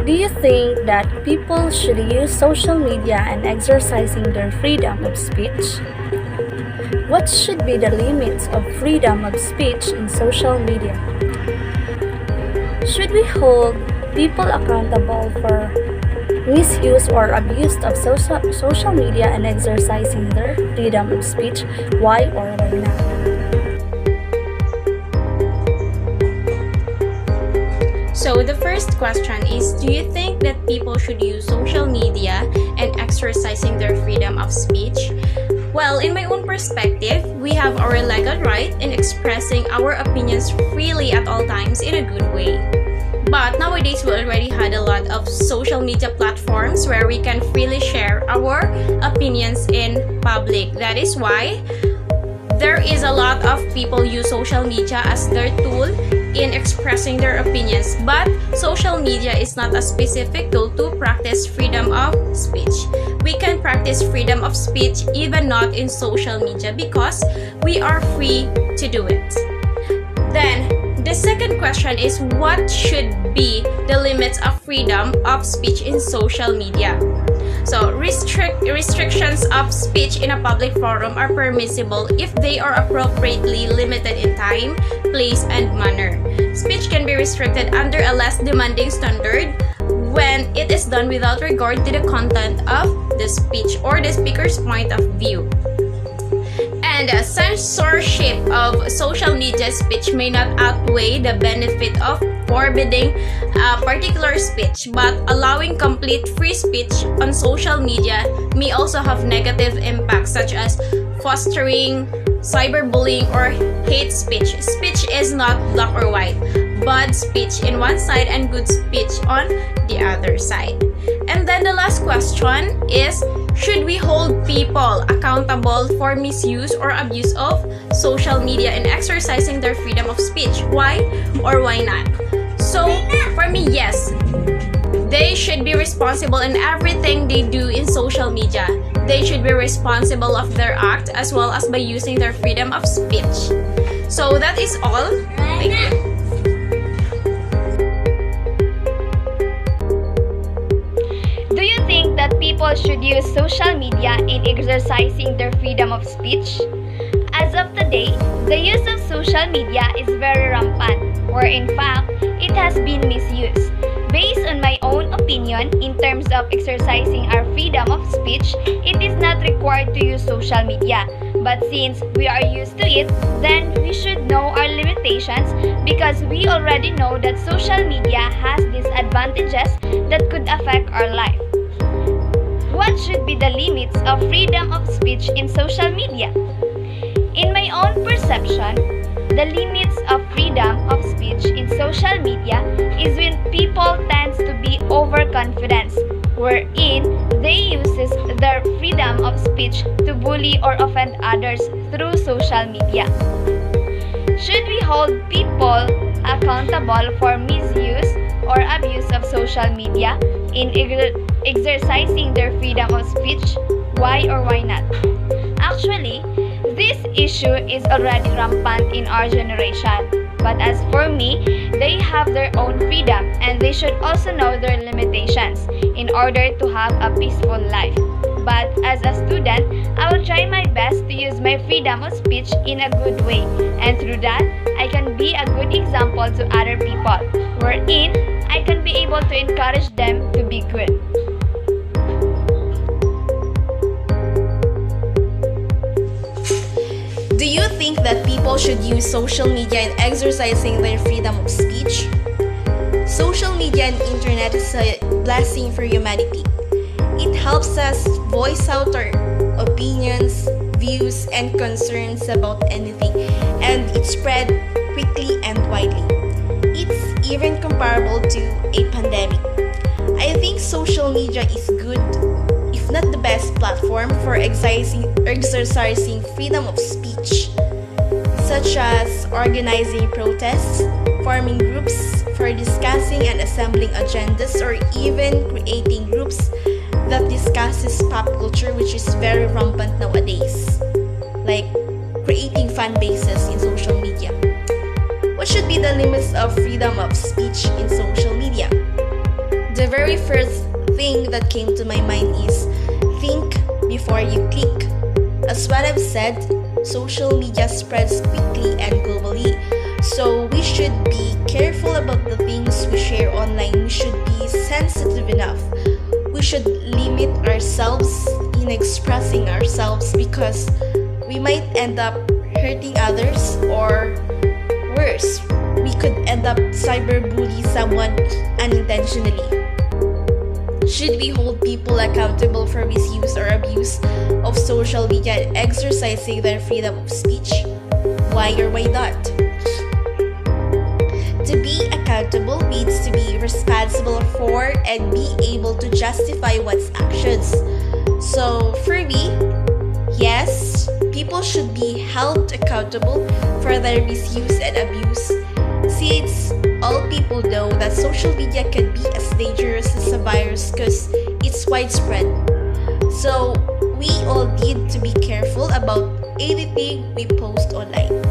Do you think that people should use social media and exercising their freedom of speech? What should be the limits of freedom of speech in social media? Should we hold people accountable for misuse or abuse of social media and exercising their freedom of speech? Why or why not? So the first question is, do you think that people should use social media and exercising their freedom of speech? Well, in my own perspective, we have our legal right in expressing our opinions freely at all times in a good way. But nowadays, we already had a lot of social media platforms where we can freely share our opinions in public. That is why there is a lot of people use social media as their tool in expressing their opinions. But social media is not a specific tool to practice freedom of speech. We can practice freedom of speech even not in social media because we are free to do it. Then, the second question is, what should be the limits of freedom of speech in social media? So, restrictions of speech in a public forum are permissible if they are appropriately limited in time, place, and manner. Speech can be restricted under a less demanding standard when it is done without regard to the content of the speech or the speaker's point of view. And censorship of social media speech may not outweigh the benefit of forbidding particular speech, but allowing complete free speech on social media may also have negative impacts such as fostering cyberbullying or hate speech. Speech is not black or white. Bad speech in one side and good speech on the other side. And then the last question is, should we hold people accountable for misuse or abuse of social media and exercising their freedom of speech? Why or why not? So, for me, yes. They should be responsible in everything they do in social media. They should be responsible of their act as well as by using their freedom of speech. So, that is all. Thank you. Do you think that people should use social media in exercising their freedom of speech? As of today, the use of social media is very rampant, or in fact, it has been misused. Based on my own opinion, in terms of exercising our freedom of speech, it is not required to use social media. But since we are used to it, then we should know our limitations because we already know that social media has disadvantages that could affect our life. What should be the limits of freedom of speech in social media? In my own perception, the limits of freedom of speech in social media is when people tend to be overconfident, wherein they use their freedom of speech to bully or offend others through social media. Should we hold people accountable for misuse or abuse of social media in exercising their freedom of speech? Why or why not? Actually, this issue is already rampant in our generation. But as for me, they have their own freedom and they should also know their limitations in order to have a peaceful life. But as a student, I will try my best to use my freedom of speech in a good way. And through that, I can be a good example to other people, wherein I can be able to encourage them to be good. Do you think that people should use social media in exercising their freedom of speech? Social media and internet is a blessing for humanity. It helps us voice out our opinions, views, and concerns about anything, and it spread quickly and widely. It's even comparable to a pandemic. I think social media is good, if not the best platform for exercising freedom of speech, such as organizing protests, forming groups for discussing and assembling agendas, or even creating groups that discusses pop culture, which is very rampant nowadays, like creating fan bases in social media. What should be the limits of freedom of speech in social media? the very first thing that came to my mind is think before you click. As what I've said, social media spreads quickly and globally. So we should be careful about the things we share online. We should be sensitive enough. We should limit ourselves in expressing ourselves because we might end up hurting others, or worse, we could end up cyberbully someone unintentionally. Should we hold people accountable for misuse or abuse of social media and exercising their freedom of speech? Why or why not? To be accountable means to be responsible for and be able to justify one's actions. So for me, yes, people should be held accountable for their misuse and abuse, since all people know that social media can be as dangerous as a virus because it's widespread. So we all need to be careful about anything we post online.